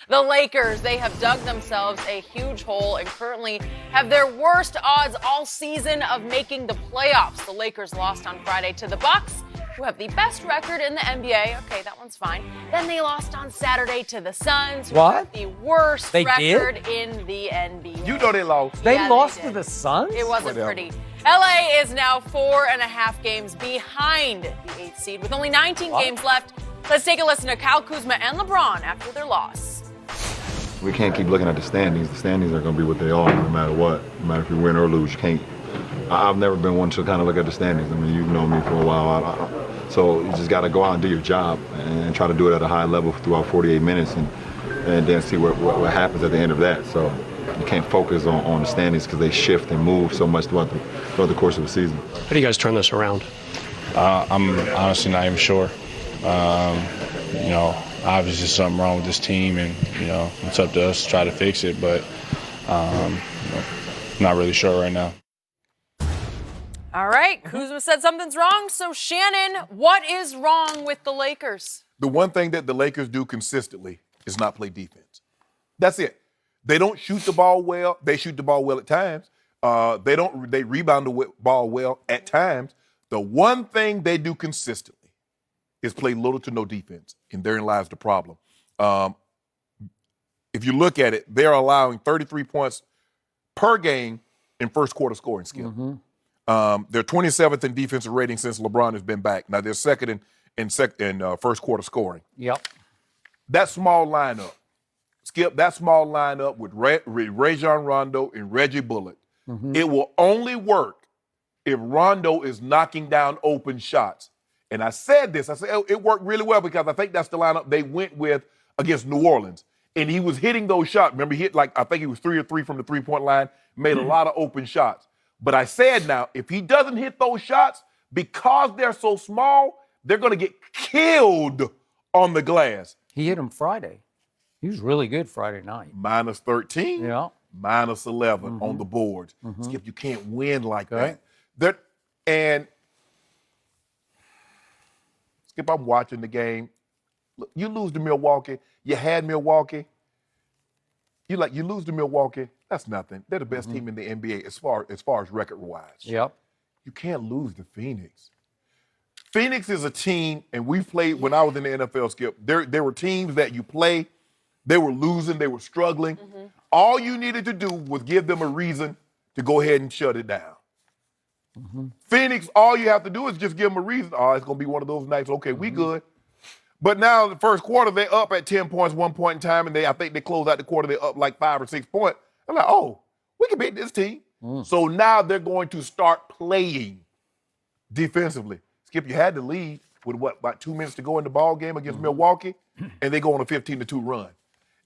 The Lakers, they have dug themselves a huge hole and currently have their worst odds all season of making the playoffs. The Lakers lost on Friday to the Bucks, who have the best record in the NBA. Okay, that one's fine. Then they lost on Saturday to the Suns, who have the worst record in the NBA. You know they lost. They lost to the Suns? It wasn't pretty. LA is now 4.5 games behind the 8th seed with only 19 games left. Let's take a listen to Kyle Kuzma and LeBron after their loss. We can't keep looking at the standings. The standings are going to be what they are no matter what. No matter if you win or lose, you can't. I've never been one to kind of look at the standings. I mean, you've known me for a while. So you just got to go out and do your job and try to do it at a high level throughout 48 minutes and then see what happens at the end of that. So you can't focus on the standings because they shift and move so much throughout the course of the season. How do you guys turn this around? I'm honestly not even sure. Obviously something wrong with this team, and it's up to us to try to fix it. But not really sure right now. All right, Kuzma said something's wrong. So Shannon, what is wrong with the Lakers? The one thing that the Lakers do consistently is not play defense. That's it. They don't shoot the ball well. They shoot the ball well at times. They rebound the ball well at times. The one thing they do consistently is play little to no defense, and therein lies the problem. If you look at it, they're allowing 33 points per game in first quarter scoring skill. They're 27th in defensive rating since LeBron has been back. Now they're second in first quarter scoring. Yep. That small lineup, Skip, that small lineup with Rajon Rondo and Reggie Bullock, it will only work if Rondo is knocking down open shots. And I said this, it worked really well because I think that's the lineup they went with against New Orleans. And he was hitting those shots. Remember, he hit I think he was 3 of 3 from the three-point line, made a lot of open shots. But I said now, if he doesn't hit those shots, because they're so small, they're going to get killed on the glass. He hit him Friday. He was really good Friday night. Minus 13, yeah. Minus 11 on the board. Skip, you can't win like that. And Skip, I'm watching the game. Look, you lose to Milwaukee. You had Milwaukee. You lose to Milwaukee. That's nothing. They're the best team in the NBA as far as record-wise. Yep. You can't lose to Phoenix. Phoenix is a team, and we played when I was in the NFL, Skip. There were teams that you play. They were losing. They were struggling. All you needed to do was give them a reason to go ahead and shut it down. Phoenix, all you have to do is just give them a reason. Oh, it's going to be one of those nights. Okay, we good. But now in the first quarter, they're up at 10 points one point in time, and I think they close out the quarter, they're up like 5 or 6 points. I'm like, oh, we can beat this team. So now they're going to start playing defensively. Skip, you had the lead with about 2 minutes to go in the ball game against Milwaukee, and they go on a 15-2 run.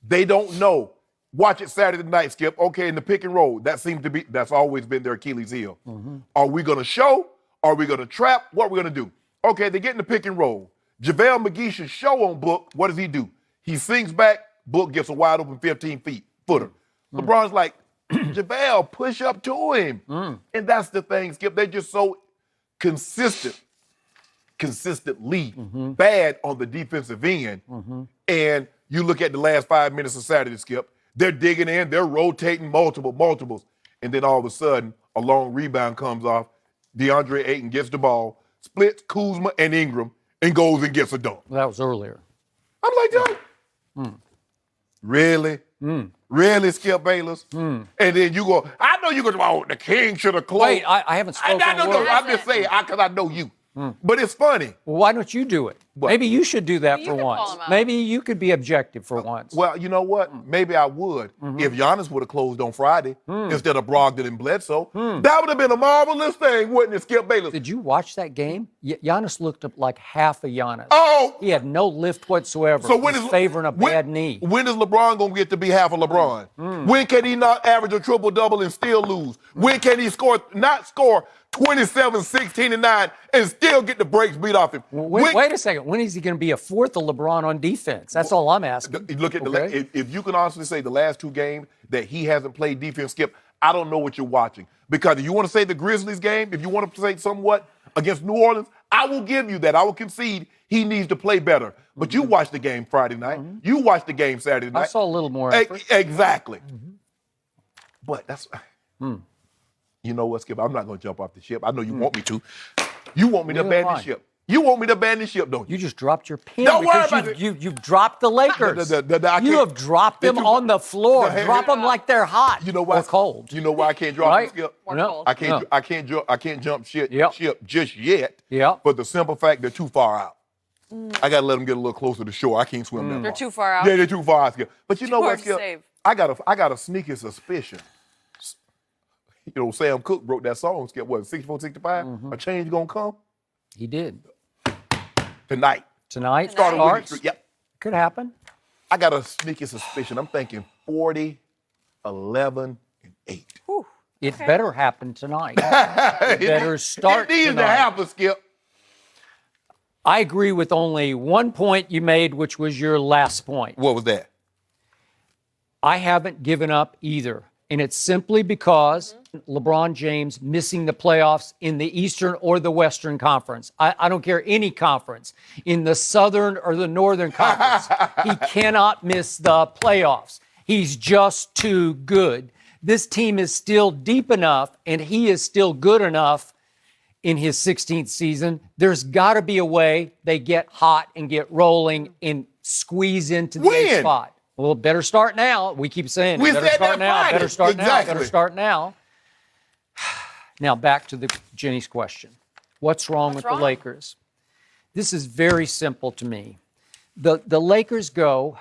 They don't know. Watch it Saturday night, Skip. Okay, in the pick and roll, that's always been their Achilles heel. Are we going to show? Are we going to trap? What are we going to do? Okay, they get in the pick and roll. JaVale McGee should show on Book. What does he do? He sinks back. Book gets a wide open 15-footer. LeBron's like, JaVale, push up to him. And that's the thing, Skip. They're just so consistently bad on the defensive end. And you look at the last 5 minutes of Saturday, Skip. They're digging in. They're rotating multiples. And then all of a sudden, a long rebound comes off. DeAndre Ayton gets the ball, splits Kuzma and Ingram, and goes and gets a dunk. That was earlier. I'm like, yo, really? Really, Skip Bayless? And then you go, I know you go, oh, the King should have closed. Wait, I haven't spoken a word. I'm just saying, because I know you. But it's funny. Well, why don't you do it? What? Maybe you should do that You for could once. call him out. Maybe you could be objective for once. Well, you know what? Maybe I would if Giannis would have closed on Friday instead of Brogdon and Bledsoe. That would have been a marvelous thing, wouldn't it, Skip Bayless? Did you watch that game? Giannis looked up like half a Giannis. Oh! He had no lift whatsoever. So when He's is favoring a bad knee. When is LeBron going to get to be half of LeBron? When can he not average a triple-double and still lose? When can he not score 27, 16, and 9 and still get the brakes beat off him? Wait a second. When is he going to be a fourth of LeBron on defense? That's all I'm asking. Look at if you can honestly say the last 2 games that he hasn't played defense, Skip, I don't know what you're watching. Because if you want to say the Grizzlies game, if you want to say somewhat against New Orleans, I will give you that. I will concede he needs to play better. But you watched the game Friday night. You watched the game Saturday night. I saw a little more effort. Exactly. But that's, you know what, Skip? I'm not going to jump off the ship. I know you want me to. You want me to Neither abandon am I. ship. You want me to abandon ship, don't you? You just dropped your pen Don't worry because about it. you've dropped the Lakers. I You can't- have dropped them Did you- on the floor. Hey, Drop them like they're hot You know why? or cold. You know why I can't drop Right? Skip? More No. cold. I can't jump ship Yep. just yet. Yep. For the simple fact they're too far out. I gotta let them get a little closer to shore. I can't swim that They're far. too far out. Yeah, they're too far out, Skip. But you know Too what, hard to Skip? save. I got a sneaky suspicion. You know, Sam Cooke wrote that song, Skip, what, 64, 65? A change gonna come He did. tonight. Tonight Started winning starts. streak. Yep. Could happen. I got a sneaky suspicion. I'm thinking 40, 11, and 8. It better happen tonight. It better start It needs tonight. to happen, Skip. I agree with only one point you made, which was your last point. What was that? I haven't given up either. And it's simply because LeBron James missing the playoffs in the Eastern or the Western Conference. I don't care any conference. In the Southern or the Northern Conference, he cannot miss the playoffs. He's just too good. This team is still deep enough, and he is still good enough in his 16th season. There's got to be a way they get hot and get rolling and squeeze into the When? 8th spot. Well, better start now. We keep saying, We better said start that now, Friday. better start now, Exactly. better start now. Now, back to Jenny's question. What's wrong with wrong? the Lakers? This is very simple to me. The Lakers go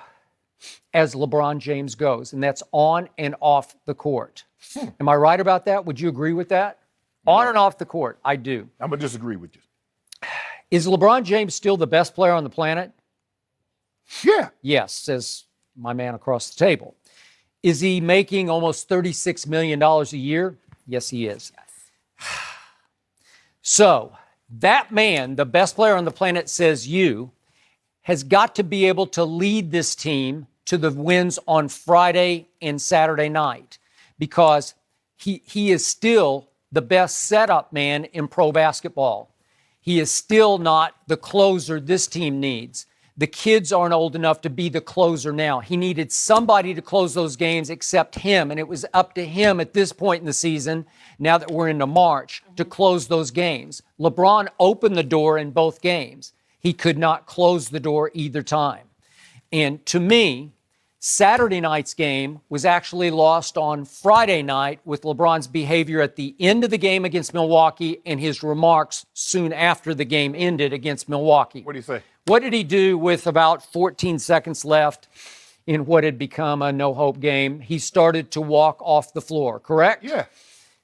as LeBron James goes, and that's on and off the court. Am I right about that? Would you agree with that? On and off the court, I do. I'm going to disagree with you. Is LeBron James still the best player on the planet? Yeah. Yes, says my man across the table. Is he making almost $36 million a year? Yes, he is. So that man, the best player on the planet, says you, has got to be able to lead this team to the wins on Friday and Saturday night because he is still the best setup man in pro basketball. He is still not the closer this team needs. The kids aren't old enough to be the closer now. He needed somebody to close those games except him, and it was up to him at this point in the season, now that we're into March, to close those games. LeBron opened the door in both games. He could not close the door either time. And to me, Saturday night's game was actually lost on Friday night with LeBron's behavior at the end of the game against Milwaukee and his remarks soon after the game ended against Milwaukee. What do you say? What did he do with about 14 seconds left in what had become a no-hope game? He started to walk off the floor, correct? Yeah.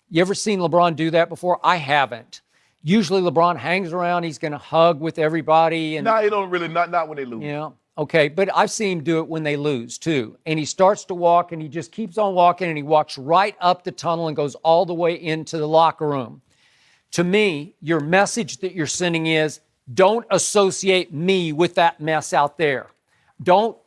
You ever seen LeBron do that before? I haven't. Usually LeBron hangs around. He's going to hug with everybody. And No, he don't really, not when they lose. yeah. Okay, but I've seen him do it when they lose too. And he starts to walk and he just keeps on walking and he walks right up the tunnel and goes all the way into the locker room. To me, your message that you're sending is don't associate me with that mess out there. Don't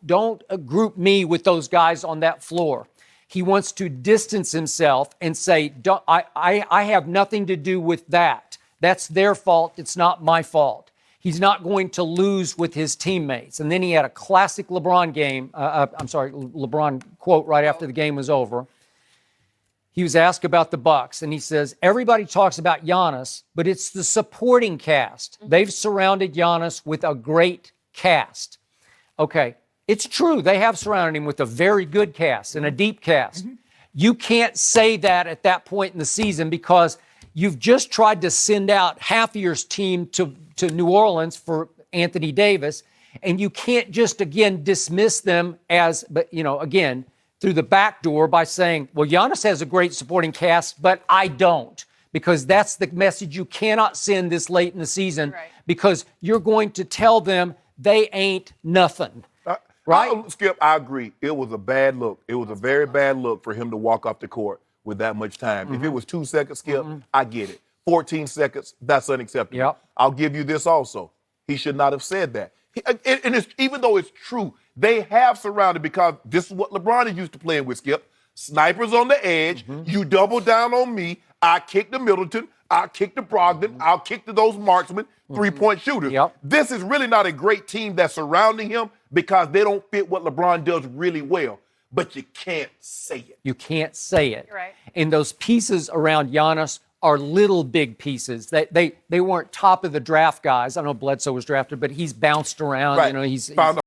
group me with those guys on that floor. He wants to distance himself and say, I have nothing to do with that. That's their fault. It's not my fault. He's not going to lose with his teammates. And then he had a classic LeBron LeBron quote right after the game was over. He was asked about the Bucks, and he says, everybody talks about Giannis, but it's the supporting cast. They've surrounded Giannis with a great cast. Okay, it's true. They have surrounded him with a very good cast and a deep cast. You can't say that at that point in the season because you've just tried to send out half of your team to New Orleans for Anthony Davis, and you can't just, again, dismiss them as, but again, through the back door by saying, well, Giannis has a great supporting cast, but I don't, because that's the message you cannot send this late in the season, Right. because you're going to tell them they ain't nothing. Right? Skip, I agree. It was a bad look. It was a very bad look for him to walk off the court with that much time. If it was 2 seconds, Skip, I get it. 14 seconds, that's unacceptable. Yep. I'll give you this also. He should not have said that. Even though it's true, they have surrounded, because this is what LeBron is used to playing with, Skip. Snipers on the edge. You double down on me. I kick to Middleton. I'll kick to Brogdon. I'll kick to those marksmen, three-point shooters. Yep. This is really not a great team that's surrounding him because they don't fit what LeBron does really well. But you can't say it. You can't say it. You're right. And those pieces around Giannis are little big pieces. They weren't top of the draft guys. I know Bledsoe was drafted, but he's bounced around. Right. You know, he's Found